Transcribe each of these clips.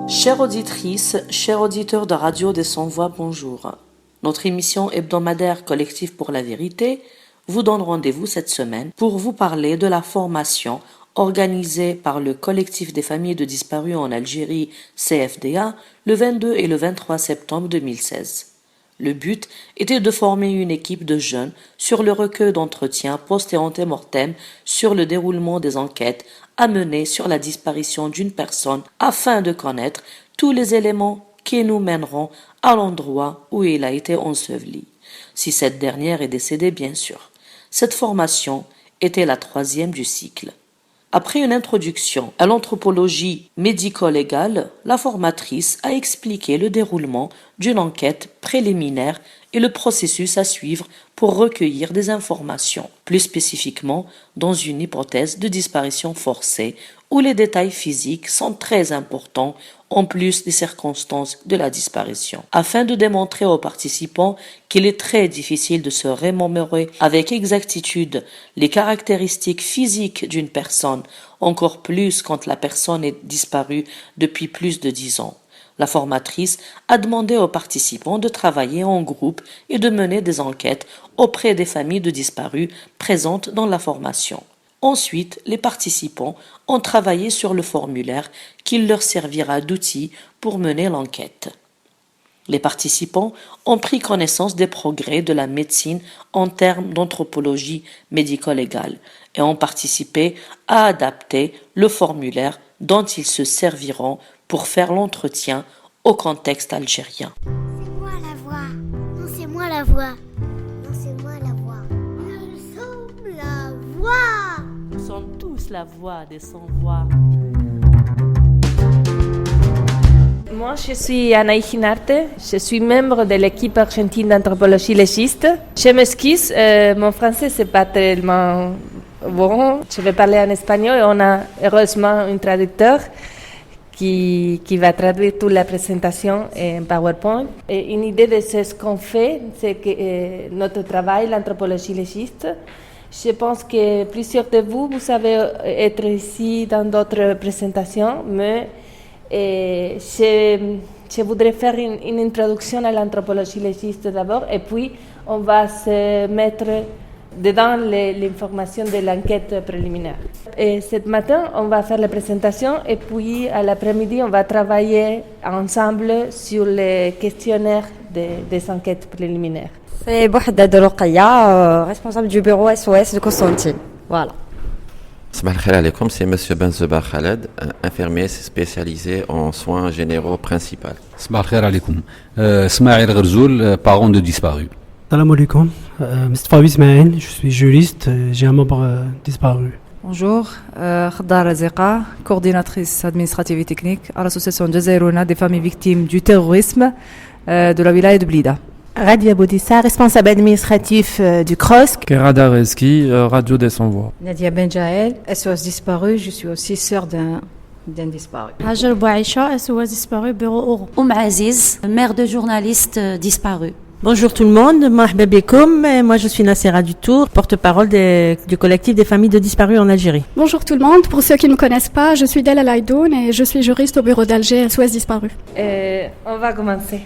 Chères auditrices, chers auditeurs de Radio des Sans-Voix, bonjour. Notre émission hebdomadaire Collectif pour la Vérité vous donne rendez-vous cette semaine pour vous parler de la formation organisée par le Collectif des familles de disparus en Algérie, CFDA, le 22 et le 23 septembre 2016. Le but était de former une équipe de jeunes sur le recueil d'entretiens post- et ante-mortem sur le déroulement des enquêtes à mener sur la disparition d'une personne afin de connaître tous les éléments qui nous mèneront à l'endroit où il a été enseveli, si cette dernière est décédée bien sûr. Cette formation était la 3e du cycle. Après une introduction à l'anthropologie médico-légale, la formatrice a expliqué le déroulement d'une enquête préliminaire et le processus à suivre pour recueillir des informations, plus spécifiquement dans une hypothèse de disparition forcée où les détails physiques sont très importants en plus des circonstances de la disparition, afin de démontrer aux participants qu'il est très difficile de se remémorer avec exactitude les caractéristiques physiques d'une personne, encore plus quand la personne est disparue depuis plus de 10 ans. La formatrice a demandé aux participants de travailler en groupe et de mener des enquêtes auprès des familles de disparus présentes dans la formation. Ensuite, les participants ont travaillé sur le formulaire qui leur servira d'outil pour mener l'enquête. Les participants ont pris connaissance des progrès de la médecine en termes d'anthropologie médico-légale et ont participé à adapter le formulaire dont ils se serviront pour faire l'entretien au contexte algérien. C'est moi la voix. Non, c'est moi la voix. Non, c'est moi la voix. Nous sommes la voix. Nous sommes tous la voix des sans-voix. Moi, je suis Anaï Ginarte, je suis membre de l'équipe argentine d'anthropologie légiste. Je m'excuse, mon français c'est pas tellement bon. Je vais parler en espagnol et on a heureusement un traducteur qui va traduire toute la présentation en PowerPoint. Et une idée de ce qu'on fait, c'est que notre travail, l'anthropologie légiste, je pense que plusieurs de vous savez être ici dans d'autres présentations, mais je voudrais faire une introduction à l'anthropologie légiste d'abord, et puis on va se mettre dedans l'information de l'enquête préliminaire. Et ce matin, on va faire la présentation, et puis à l'après-midi, on va travailler ensemble sur les questionnaires des enquêtes préliminaires. C'est Bouhda Deloqaya, responsable du bureau SOS de Constantine. Voilà. Sabah al-Khair alaikum, c'est M. Benzeba Khaled, infirmier spécialisé en soins généraux principaux. Sabah al-Khair alaikum. Ismaël Gherzoul, parent de disparu. Salam alaikum, Mustafa Ismaël, je suis juriste, j'ai un membre disparu. Bonjour, Khadar Razeka, coordinatrice administrative et technique à l'association Jazairuna des familles victimes du terrorisme de la wilaya de Blida. Radia Boudissa, responsable administratif du CROSC. Kerada Rezki, Radio des Sans-Voix. Nadia Benjael, SOS disparu, je suis aussi sœur d'un disparu. Hajar Bouaïcha, SOS disparu, bureau Aziz, mère de journaliste disparu. Bonjour tout le monde, Mahba Bekoum, moi je suis Nassera Dutour, porte-parole du collectif des familles de disparus en Algérie. Bonjour tout le monde, pour ceux qui ne me connaissent pas, je suis Della Laïdoun et je suis juriste au bureau d'Alger SOS disparu. On va commencer.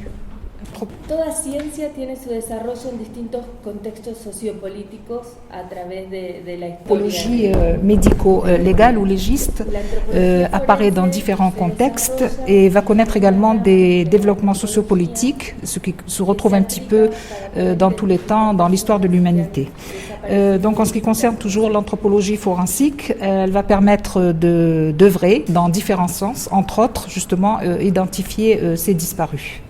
Toda ciencia tiene su desarrollo en distintos contextos sociopolíticos a través de la L'anthropologie médico-légale ou légiste apparaît dans différents contextes et va connaître également des développements sociopolitiques, ce qui se retrouve un petit peu dans tous les temps dans l'histoire de l'humanité. Donc en ce qui concerne toujours l'anthropologie forensique, elle va permettre d'œuvrer dans différents sens, entre autres justement identifier ces disparus.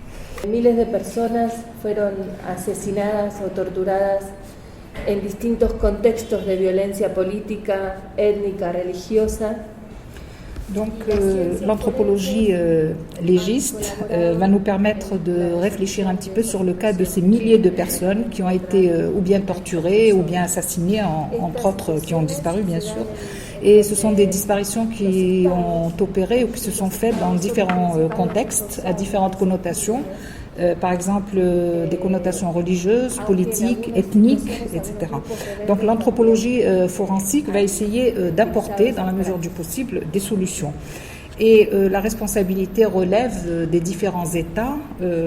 Miles de personas fueron asesinadas o torturadas en distintos contextos de violencia política, étnica, religiosa. Donc l'anthropologie légiste va nous permettre de réfléchir un petit peu sur le cas de ces milliers de personnes qui ont été ou bien torturées ou bien assassinées, entre autres qui ont disparu bien sûr. Et ce sont des disparitions qui ont opéré ou qui se sont faites dans différents contextes, à différentes connotations. Par exemple, des connotations religieuses, politiques, ethniques, etc. Donc l'anthropologie forensique va essayer d'apporter, dans la mesure du possible, des solutions. Et la responsabilité relève des différents États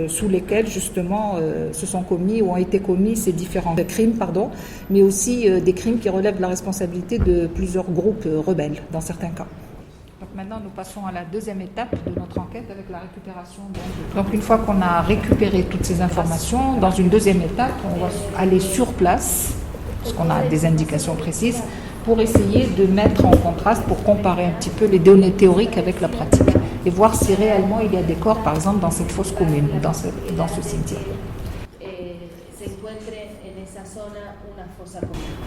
sous lesquels justement se sont commis ou ont été commis ces différents crimes, mais aussi des crimes qui relèvent de la responsabilité de plusieurs groupes rebelles dans certains cas. Donc maintenant, nous passons à la deuxième étape de notre enquête avec la récupération. Donc une fois qu'on a récupéré toutes ces informations, dans une deuxième étape, on va aller sur place, parce qu'on a des indications précises, pour essayer de mettre en contraste, pour comparer un petit peu les données théoriques avec la pratique et voir si réellement il y a des corps, par exemple, dans cette fosse commune, dans ce cimetière.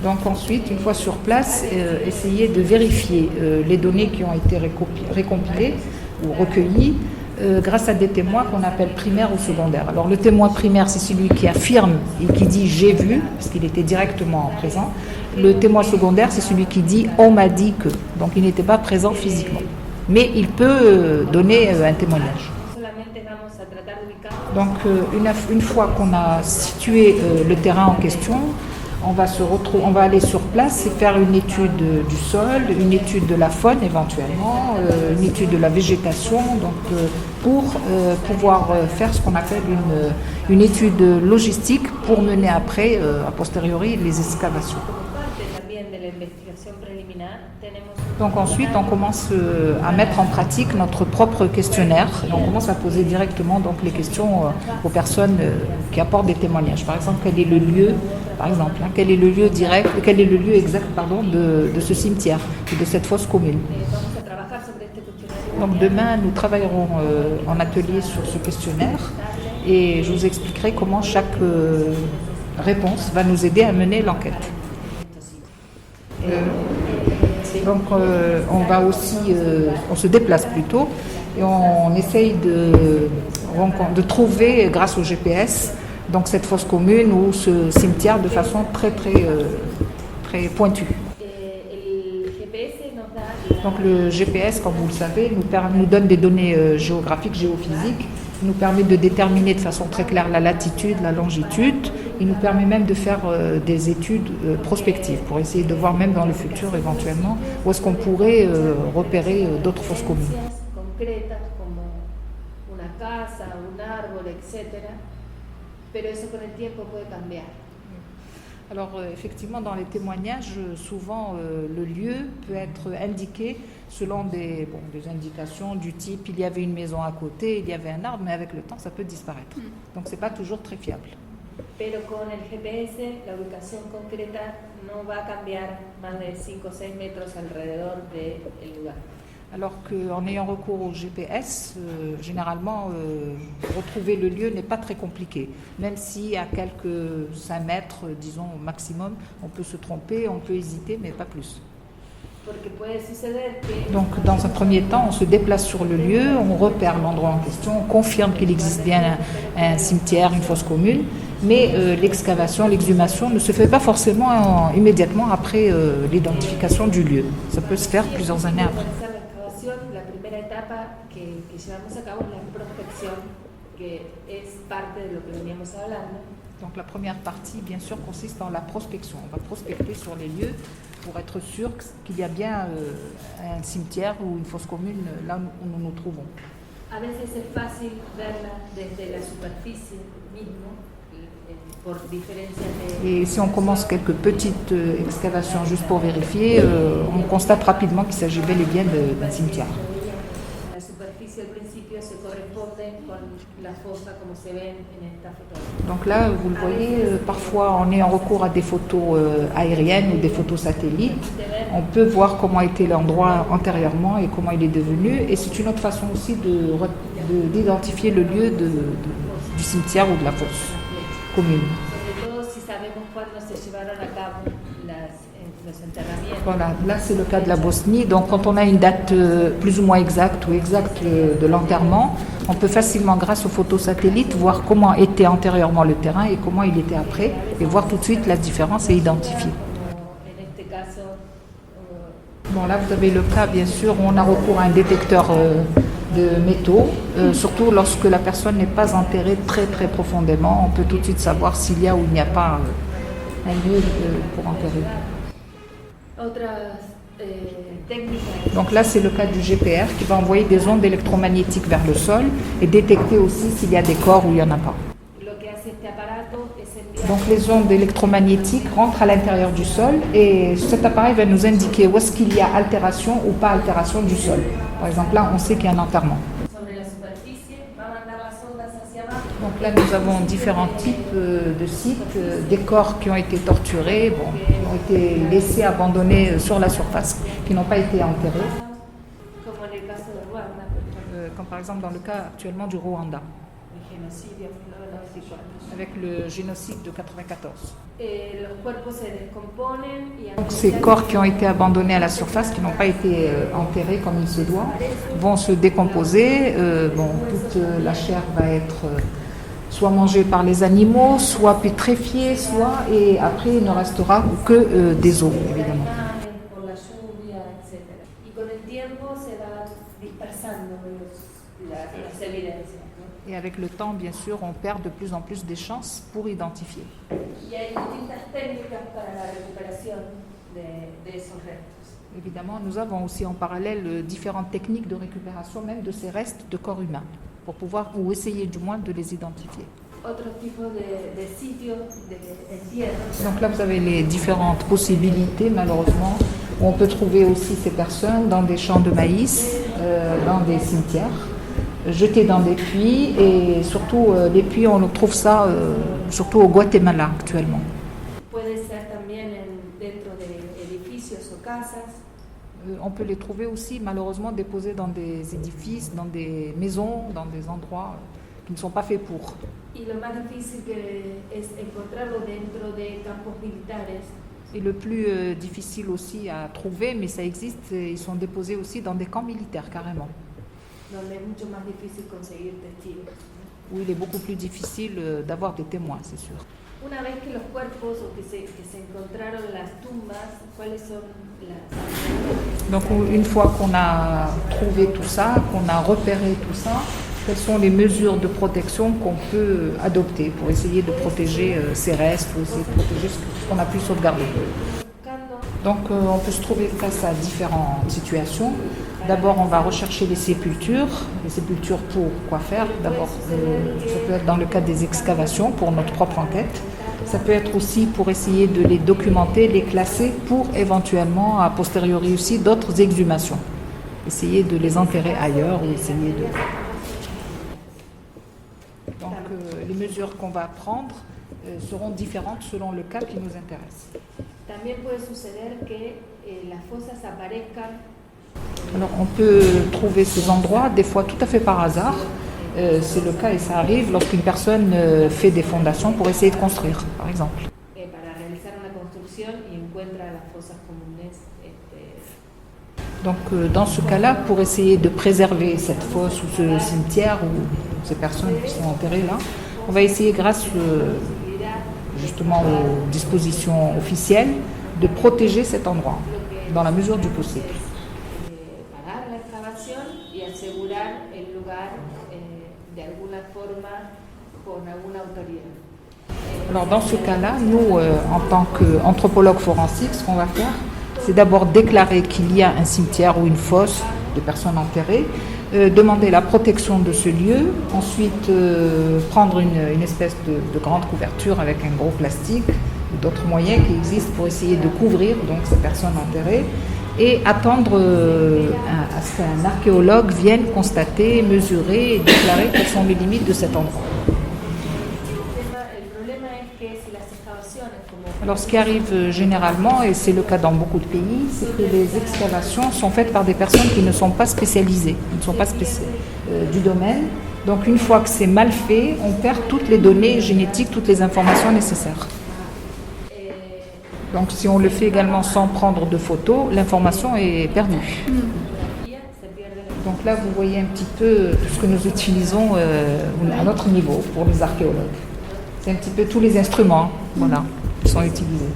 Donc ensuite, une fois sur place, essayer de vérifier les données qui ont été récompilées ou recueillies grâce à des témoins qu'on appelle primaires ou secondaires. Alors le témoin primaire, c'est celui qui affirme et qui dit « j'ai vu », parce qu'il était directement présent. Le témoin secondaire, c'est celui qui dit « on m'a dit que », donc il n'était pas présent physiquement. Mais il peut donner un témoignage. Donc une fois qu'on a situé le terrain en question, on va aller sur place et faire une étude du sol, une étude de la faune éventuellement, une étude de la végétation, donc pour pouvoir faire ce qu'on appelle une étude logistique pour mener après, a posteriori, les excavations. Donc ensuite, on commence à mettre en pratique notre propre questionnaire et on commence à poser directement donc les questions aux personnes qui apportent des témoignages. Par exemple, quel est le lieu, quel est le lieu exact de ce cimetière et de cette fosse commune. Donc demain, nous travaillerons en atelier sur ce questionnaire et je vous expliquerai comment chaque réponse va nous aider à mener l'enquête. Donc on se déplace plutôt et on essaye de trouver grâce au GPS donc cette fosse commune ou ce cimetière de façon très pointue. Donc le GPS, comme vous le savez, nous donne des données géographiques, géophysiques. Il nous permet de déterminer de façon très claire la latitude, la longitude. Il nous permet même de faire des études prospectives pour essayer de voir même dans le futur éventuellement où est-ce qu'on pourrait repérer d'autres fosses communes. Alors effectivement, dans les témoignages, souvent le lieu peut être indiqué selon des indications du type il y avait une maison à côté, il y avait un arbre, mais avec le temps ça peut disparaître. Donc c'est pas toujours très fiable. Pero con el GPS la ubicación concreta no va a cambiar más de 5 o 6 metros alrededor del lugar. Alors qu'en ayant recours au GPS, généralement, retrouver le lieu n'est pas très compliqué. Même si à quelques 5 mètres, disons au maximum, on peut se tromper, on peut hésiter, mais pas plus. Donc dans un premier temps, on se déplace sur le lieu, on repère l'endroit en question, on confirme qu'il existe bien un cimetière, une fosse commune, mais l'excavation, l'exhumation ne se fait pas forcément immédiatement après l'identification du lieu. Ça peut se faire plusieurs années après. La primera etapa que llevamos a cabo es la prospección, que es parte de lo que veníamos hablando. Donc la première partie, bien sûr, consiste dans la prospection. On va prospecter sur les lieux pour être sûr qu'il y a bien un cimetière ou une fosse commune là où nous nous trouvons. A veces es fácil verla desde la superficie mismo. Et si on commence quelques petites excavations juste pour vérifier, on constate rapidement qu'il s'agit bel et bien d'un cimetière. Donc là, vous le voyez, parfois en ayant recours à des photos aériennes ou des photos satellites, on peut voir comment était l'endroit antérieurement et comment il est devenu. Et c'est une autre façon aussi d'identifier le lieu du cimetière ou de la fosse commune. Voilà, là c'est le cas de la Bosnie. Donc quand on a une date plus ou moins exacte de l'enterrement, on peut facilement, grâce aux photos satellites, voir comment était antérieurement le terrain et comment il était après, et voir tout de suite la différence et identifier. Bon, là, vous avez le cas, bien sûr, où on a recours à un détecteur de métaux, surtout lorsque la personne n'est pas enterrée très très profondément. On peut tout de suite savoir s'il y a ou il n'y a pas un lieu pour enterrer. Donc là, c'est le cas du GPR qui va envoyer des ondes électromagnétiques vers le sol et détecter aussi s'il y a des corps ou il n'y en a pas. Donc les ondes électromagnétiques rentrent à l'intérieur du sol et cet appareil va nous indiquer où est-ce qu'il y a altération ou pas altération du sol. Par exemple, là, on sait qu'il y a un enterrement. Donc là, nous avons différents types de sites, des corps qui ont été torturés, qui ont été laissés abandonnés sur la surface, qui n'ont pas été enterrés. Comme par exemple dans le cas actuellement du Rwanda, avec le génocide de 1994. Donc ces corps qui ont été abandonnés à la surface, qui n'ont pas été enterrés comme il se doit, vont se décomposer. Toute la chair va être soit mangée par les animaux, soit pétrifiée, et après il ne restera que des os, évidemment. Et avec le temps, bien sûr, on perd de plus en plus des chances pour identifier. Évidemment, nous avons aussi en parallèle différentes techniques de récupération même de ces restes de corps humains, pour pouvoir, ou essayer du moins de les identifier. Donc là, vous avez les différentes possibilités, malheureusement, où on peut trouver aussi ces personnes dans des champs de maïs, dans des cimetières, jetés dans des puits, et surtout les puits, on trouve ça surtout au Guatemala actuellement. On peut les trouver aussi malheureusement déposés dans des édifices, dans des maisons, dans des endroits qui ne sont pas faits pour. Et le plus difficile aussi à trouver, mais ça existe, ils sont déposés aussi dans des camps militaires carrément. Où il est beaucoup plus difficile d'avoir des témoins, c'est sûr. Donc une fois qu'on a trouvé tout ça, qu'on a repéré tout ça, quelles sont les mesures de protection qu'on peut adopter pour essayer de protéger ces restes, ou essayer de protéger ce qu'on a pu sauvegarder. Donc on peut se trouver face à différentes situations. D'abord, on va rechercher les sépultures pour quoi faire. D'abord, ça peut être dans le cadre des excavations pour notre propre enquête. Ça peut être aussi pour essayer de les documenter, les classer pour éventuellement, a posteriori aussi, d'autres exhumations. Essayer de les enterrer ailleurs ou essayer de... Donc les mesures qu'on va prendre seront différentes selon le cas qui nous intéresse. Alors on peut trouver ces endroits des fois tout à fait par hasard. C'est le cas et ça arrive lorsqu'une personne fait des fondations pour essayer de construire, par exemple. Donc dans ce cas-là, pour essayer de préserver cette fosse ou ce cimetière ou ces personnes qui sont enterrées là, on va essayer grâce justement aux dispositions officielles de protéger cet endroit dans la mesure du possible. Alors dans ce cas-là, nous, en tant qu'anthropologues forensiques, ce qu'on va faire, c'est d'abord déclarer qu'il y a un cimetière ou une fosse de personnes enterrées, demander la protection de ce lieu, ensuite prendre une espèce de grande couverture avec un gros plastique ou d'autres moyens qui existent pour essayer de couvrir donc ces personnes enterrées et attendre à ce qu'un archéologue vienne constater, mesurer et déclarer quelles sont les limites de cet endroit. Alors ce qui arrive généralement, et c'est le cas dans beaucoup de pays, c'est que les excavations sont faites par des personnes qui ne sont pas spécialisées, qui ne sont pas du domaine. Donc une fois que c'est mal fait, on perd toutes les données génétiques, toutes les informations nécessaires. Donc si on le fait également sans prendre de photos, l'information est perdue. Donc là, vous voyez un petit peu tout ce que nous utilisons à notre niveau pour les archéologues. C'est un petit peu tous les instruments, voilà, qui sont utilisés.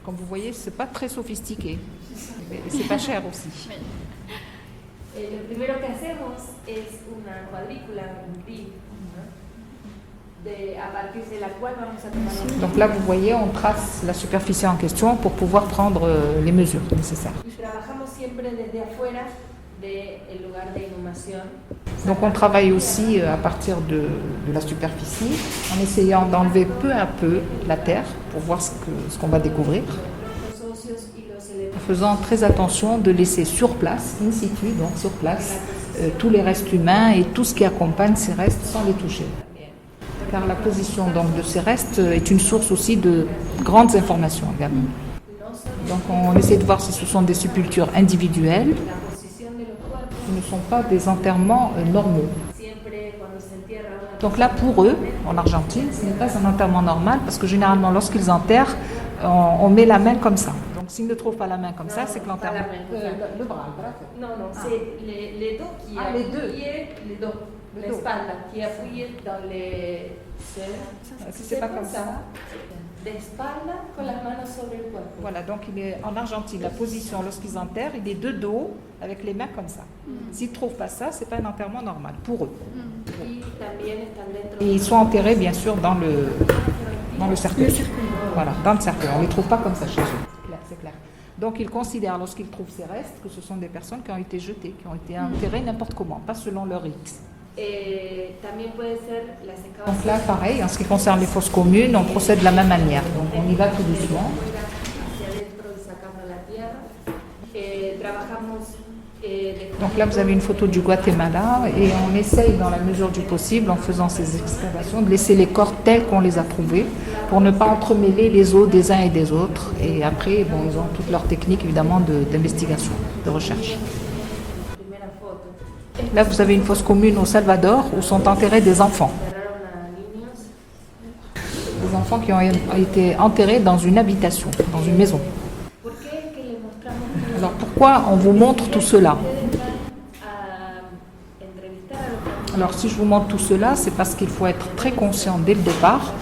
Comme vous voyez, c'est pas très sophistiqué. Et c'est pas cher aussi. Lo primero que hacemos es una cuadrícula en gris, a partir de la cual vamos a tomar los... Donc là, vous voyez, on trace la superficie en question pour pouvoir prendre les mesures nécessaires. Trabajamos siempre desde afuera del lugar de inhumación. Donc on travaille aussi à partir de la superficie, en essayant d'enlever peu à peu la terre pour voir ce qu'on va découvrir, en faisant très attention de laisser sur place, in situ, donc sur place, tous les restes humains et tout ce qui accompagne ces restes sans les toucher. Car la position donc, de ces restes est une source aussi de grandes informations également. Donc on essaie de voir si ce sont des sépultures individuelles, qui ne sont pas des enterrements normaux. Donc là, pour eux, en Argentine, ce n'est pas un enterrement normal parce que généralement, lorsqu'ils enterrent, on met la main comme ça. Donc s'ils ne trouvent pas la main comme ça, c'est que l'enterrement... le bras, le bras. Non, c'est les dos qui appuient, les dos, l'espalda qui appuie dans les... Si c'est pas comme ça... D'espalda con las manos sobre el cuerpo. Voilà, donc il est en Argentine, la position lorsqu'ils enterrent, il est de dos avec les mains comme ça. S'ils ne trouvent pas ça, ce n'est pas un enterrement normal pour eux. Et ils sont enterrés bien sûr dans le cercueil. Voilà, dans le cercueil. On ne les trouve pas comme ça chez eux. C'est clair. Donc ils considèrent lorsqu'ils trouvent ces restes que ce sont des personnes qui ont été jetées, qui ont été enterrées n'importe comment, pas selon leur rite. Donc là, pareil, en ce qui concerne les fosses communes, on procède de la même manière. Donc on y va tout doucement. Donc là, vous avez une photo du Guatemala et on essaye, dans la mesure du possible, en faisant ces excavations, de laisser les corps tels qu'on les a trouvés pour ne pas entremêler les os des uns et des autres. Et après, bon, ils ont toutes leurs techniques, évidemment, d'investigation, de recherche. Là, vous avez une fosse commune au Salvador où sont enterrés des enfants. Des enfants qui ont été enterrés dans une habitation, dans une maison. Alors, pourquoi on vous montre tout cela? Alors, si je vous montre tout cela, c'est parce qu'il faut être très conscient dès le départ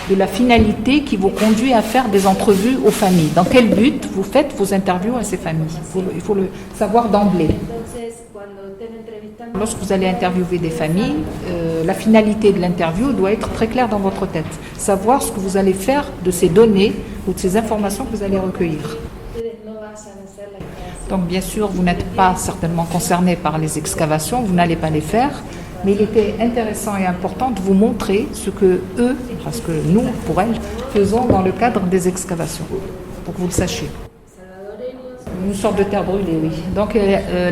de la finalité qui vous conduit à faire des entrevues aux familles. Dans quel but vous faites vos interviews à ces familles? Il faut le savoir d'emblée. Lorsque vous allez interviewer des familles, la finalité de l'interview doit être très claire dans votre tête. Savoir ce que vous allez faire de ces données ou de ces informations que vous allez recueillir. Donc bien sûr, vous n'êtes pas certainement concerné par les excavations, vous n'allez pas les faire, mais il était intéressant et important de vous montrer ce que eux, parce que nous, pour elles, faisons dans le cadre des excavations, pour que vous le sachiez. Une sorte de terre brûlée, oui. Donc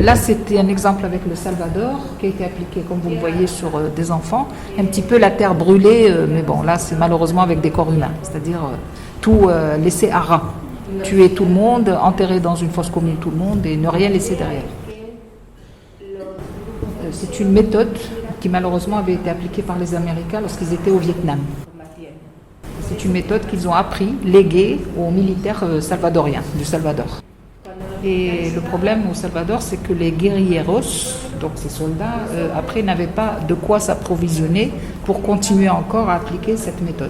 là, c'était un exemple avec le Salvador qui a été appliqué, comme vous le voyez, sur des enfants. Un petit peu la terre brûlée, mais bon, là, c'est malheureusement avec des corps humains, c'est-à-dire tout laisser à ras. Tuer tout le monde, enterrer dans une fosse commune tout le monde et ne rien laisser derrière. C'est une méthode qui malheureusement avait été appliquée par les Américains lorsqu'ils étaient au Vietnam. C'est une méthode qu'ils ont appris, léguée aux militaires salvadoriens du Salvador. Et le problème au Salvador, c'est que les guerrilleros, donc ces soldats, après n'avaient pas de quoi s'approvisionner pour continuer encore à appliquer cette méthode.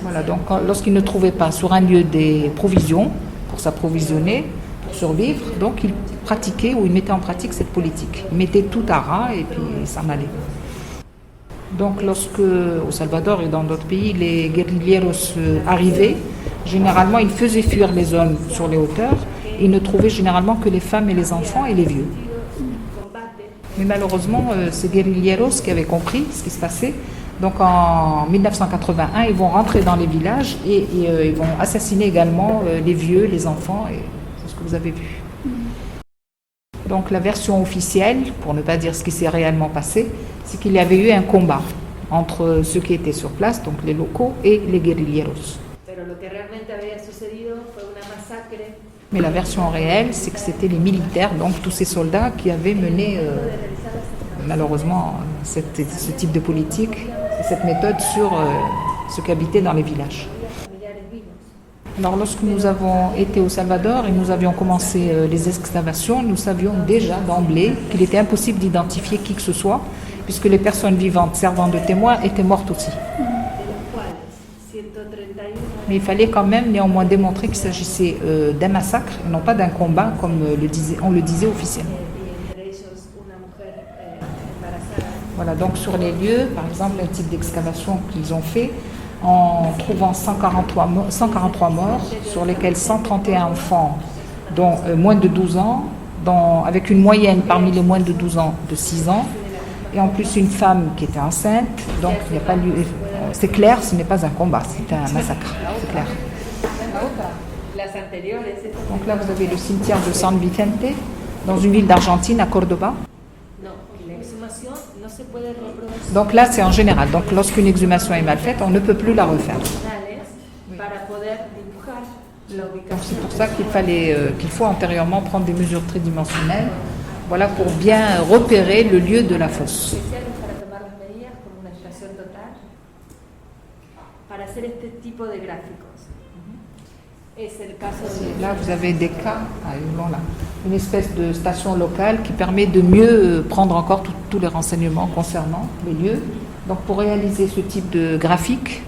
Voilà, donc lorsqu'ils ne trouvaient pas sur un lieu des provisions pour s'approvisionner, pour survivre, donc ils pratiquaient ou ils mettaient en pratique cette politique. Ils mettaient tout à ras et puis ils s'en allaient. Donc lorsque, au Salvador et dans d'autres pays, les guerrilleros arrivaient, généralement ils faisaient fuir les hommes sur les hauteurs et ils ne trouvaient généralement que les femmes et les enfants et les vieux. Mais malheureusement, ces guerrilleros qui avaient compris ce qui se passait, donc en 1981, ils vont rentrer dans les villages et ils vont assassiner également les vieux, les enfants, et c'est ce que vous avez vu. Donc la version officielle, pour ne pas dire ce qui s'est réellement passé, c'est qu'il y avait eu un combat entre ceux qui étaient sur place, donc les locaux, et les guerrilleros. Mais la version réelle, c'est que c'était les militaires, donc tous ces soldats qui avaient mené malheureusement ce type de politique, cette méthode sur ceux qui habitaient dans les villages. Alors lorsque nous avons été au Salvador et nous avions commencé les excavations, nous savions déjà d'emblée qu'il était impossible d'identifier qui que ce soit, puisque les personnes vivantes servant de témoins étaient mortes aussi. Mais il fallait quand même néanmoins démontrer qu'il s'agissait d'un massacre et non pas d'un combat comme on le disait officiellement. Voilà, donc sur les lieux, par exemple, un type d'excavation qu'ils ont fait en trouvant 143 morts, sur lesquels 131 enfants, dont moins de 12 ans, avec une moyenne parmi les moins de 12 ans de 6 ans, et en plus une femme qui était enceinte. Donc il n'y a pas lieu. C'est clair, ce n'est pas un combat, c'est un massacre, c'est clair. Donc là, vous avez le cimetière de San Vicente, dans une ville d'Argentine, à Cordoba. Donc là, c'est en général. Donc lorsqu'une exhumation est mal faite, on ne peut plus la refaire. Donc c'est pour ça qu'il faut antérieurement prendre des mesures tridimensionnelles, voilà, pour bien repérer le lieu de la fosse. Là, vous avez des cas, une espèce de station locale qui permet de mieux prendre encore tous les renseignements concernant les lieux. Donc pour réaliser ce type de graphique,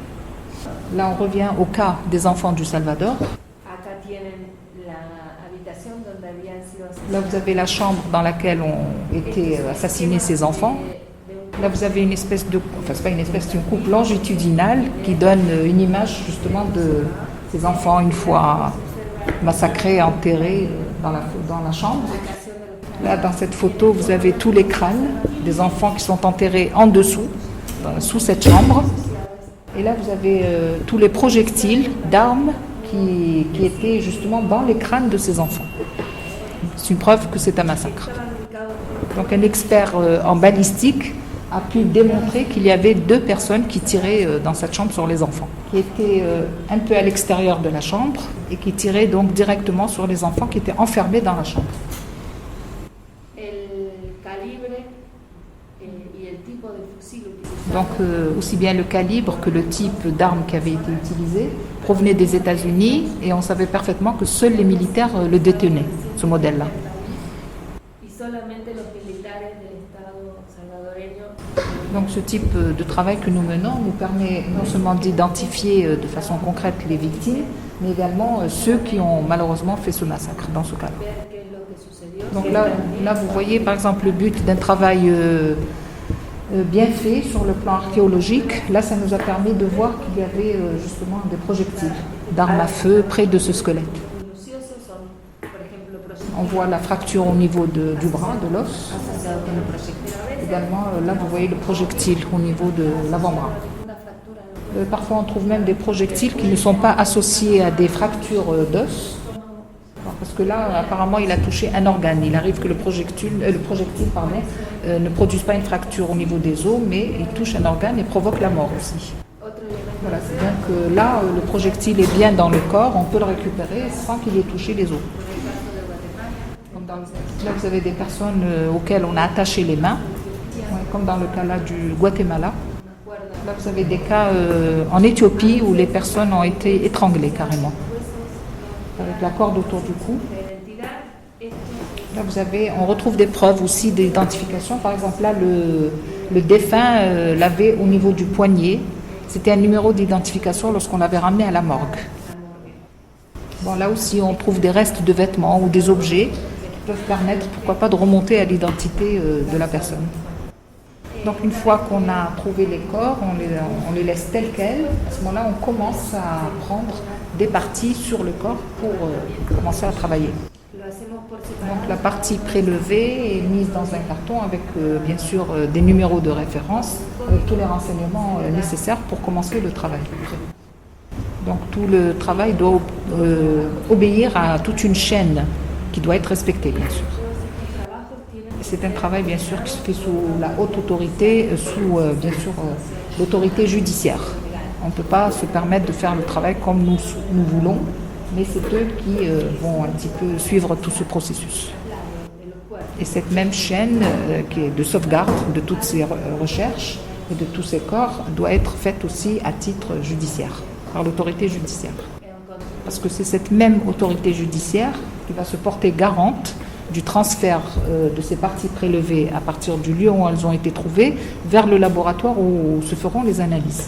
là on revient au cas des enfants du Salvador. Là vous avez la chambre dans laquelle ont été assassinés ces enfants. Là vous avez une espèce de, enfin c'est pas une espèce, c'est une coupe longitudinale qui donne une image justement de ces enfants une fois massacrés, enterrés dans la chambre. Là dans cette photo vous avez tous les crânes des enfants qui sont enterrés en dessous, sous cette chambre. Et là vous avez tous les projectiles d'armes qui étaient justement dans les crânes de ces enfants. C'est une preuve que c'est un massacre. Donc un expert en balistique a pu démontrer qu'il y avait 2 personnes qui tiraient dans cette chambre sur les enfants, qui étaient un peu à l'extérieur de la chambre et qui tiraient donc directement sur les enfants qui étaient enfermés dans la chambre. Donc aussi bien le calibre que le type d'arme qui avait été utilisé provenait des États-Unis et on savait parfaitement que seuls les militaires le détenaient, ce modèle-là. Donc ce type de travail que nous menons nous permet non seulement d'identifier de façon concrète les victimes, mais également ceux qui ont malheureusement fait ce massacre dans ce cas-là. Donc là vous voyez par exemple le but d'un travail bien fait sur le plan archéologique. Là, ça nous a permis de voir qu'il y avait justement des projectiles d'armes à feu près de ce squelette. On voit la fracture au niveau du bras, de l'os. Également, là, vous voyez le projectile au niveau de l'avant-bras. Parfois, on trouve même des projectiles qui ne sont pas associés à des fractures d'os. Parce que là, apparemment, il a touché un organe. Il arrive que le projectile ne produise pas une fracture au niveau des os, mais il touche un organe et provoque la mort aussi. Voilà, c'est bien que là, le projectile est bien dans le corps, on peut le récupérer sans qu'il ait touché les os. Là, vous avez des personnes auxquelles on a attaché les mains, comme dans le cas là du Guatemala. Là, vous avez des cas en Éthiopie où les personnes ont été étranglées carrément, avec la corde autour du cou. Là, on retrouve des preuves aussi d'identification. Par exemple, là, le défunt l'avait au niveau du poignet. C'était un numéro d'identification lorsqu'on l'avait ramené à la morgue. Bon, là aussi, on trouve des restes de vêtements ou des objets qui peuvent permettre, pourquoi pas, de remonter à l'identité de la personne. Donc, une fois qu'on a trouvé les corps, on les laisse tels quels. À ce moment-là, on commence à prendre des parties sur le corps pour commencer à travailler. Donc la partie prélevée est mise dans un carton avec bien sûr des numéros de référence, avec tous les renseignements nécessaires pour commencer le travail. Donc tout le travail doit obéir à toute une chaîne qui doit être respectée, bien sûr. C'est un travail bien sûr qui se fait sous la haute autorité, sous bien sûr l'autorité judiciaire. On ne peut pas se permettre de faire le travail comme nous voulons, mais c'est eux qui vont un petit peu suivre tout ce processus. Et cette même chaîne qui est de sauvegarde de toutes ces recherches et de tous ces corps doit être faite aussi à titre judiciaire, par l'autorité judiciaire. Parce que c'est cette même autorité judiciaire qui va se porter garante du transfert de ces parties prélevées à partir du lieu où elles ont été trouvées vers le laboratoire où se feront les analyses.